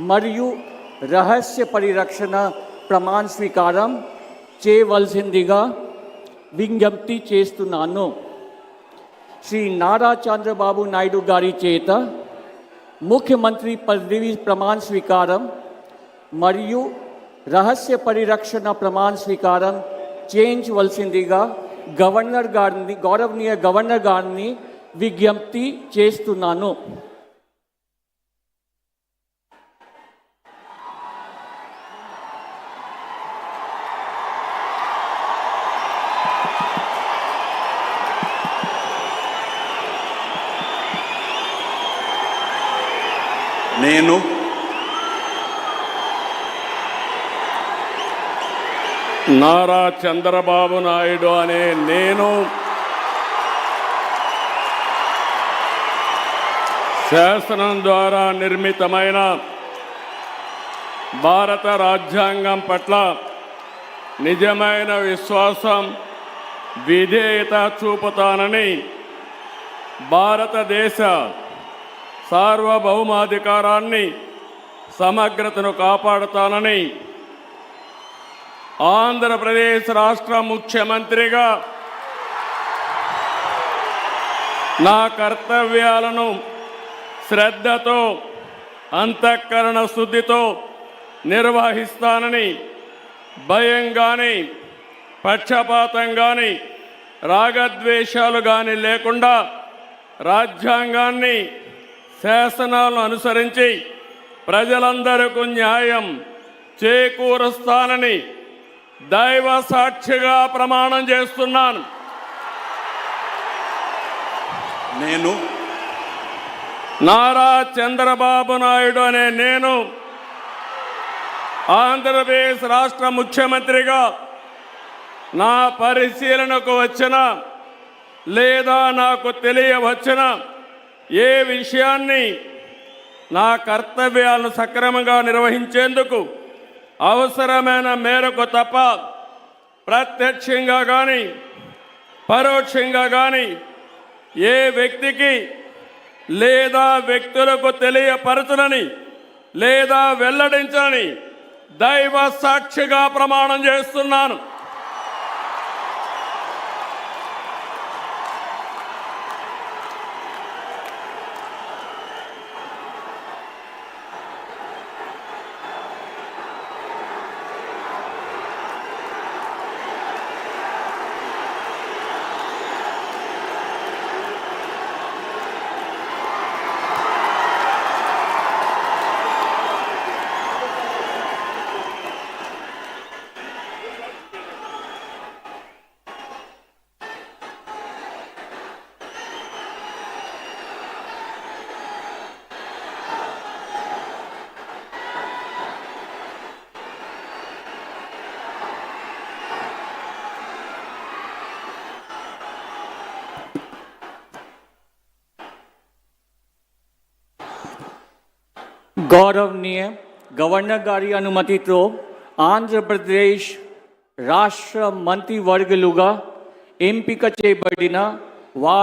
మరియు రహస్య పరిరక్షణ ప్రమాణ స్వీకారం చేయవలసిందిగా విజ్ఞప్తి చేస్తున్నాను. శ్రీ నారా చంద్రబాబు నాయుడు గారి చేత ముఖ్యమంత్రి పదవి ప్రమాణ స్వీకారం మరియు రహస్య పరిరక్షణ ప్రమాణ స్వీకారం చేయించవలసిందిగా గౌరవనీయ గవర్నర్ గారిని విజ్ఞప్తి చేస్తున్నాను. నేను నారా చంద్రబాబు నాయుడు అనే నేను శాసనం ద్వారా నిర్మితమైన భారత రాజ్యాంగం పట్ల నిజమైన విశ్వాసం, విధేయత చూపుతానని, భారతదేశ సార్వభౌమాధికారాన్ని, సమగ్రతను కాపాడుతానని, ఆంధ్రప్రదేశ్ రాష్ట్ర ముఖ్యమంత్రిగా నా కర్తవ్యాలను శ్రద్ధతో, అంతఃకరణ శుద్ధితో నిర్వహిస్తానని, భయం కానీ, పక్షపాతం కానీ, రాగద్వేషాలు కానీ లేకుండా రాజ్యాంగాన్ని, శాసనాలను అనుసరించి ప్రజలందరికీ న్యాయం చేకూరుస్తానని దైవ సాక్షిగా ప్రమాణం చేస్తున్నాను. నేను నారా చంద్రబాబు నాయుడు అనే నేను ఆంధ్రప్రదేశ్ రాష్ట్ర ముఖ్యమంత్రిగా నా పరిశీలనకు వచ్చిన లేదా నాకు తెలియవచ్చిన ఏ విషయాన్ని నా కర్తవ్యాలను సక్రమంగా నిర్వహించేందుకు అవసరమైన మేరకు తప్ప ప్రత్యక్షంగా కానీ పరోక్షంగా కానీ ఏ వ్యక్తికి లేదా వ్యక్తులకు తెలియపరచనని లేదా వెల్లడించని దైవ సాక్షిగా ప్రమాణం చేస్తున్నాను. గౌరవనీయ గవర్నర్ గారి అనుమతితో ఆంధ్రప్రదేశ్ రాష్ట్ర మంత్రివర్గులుగా ఎంపిక చేయబడిన వారి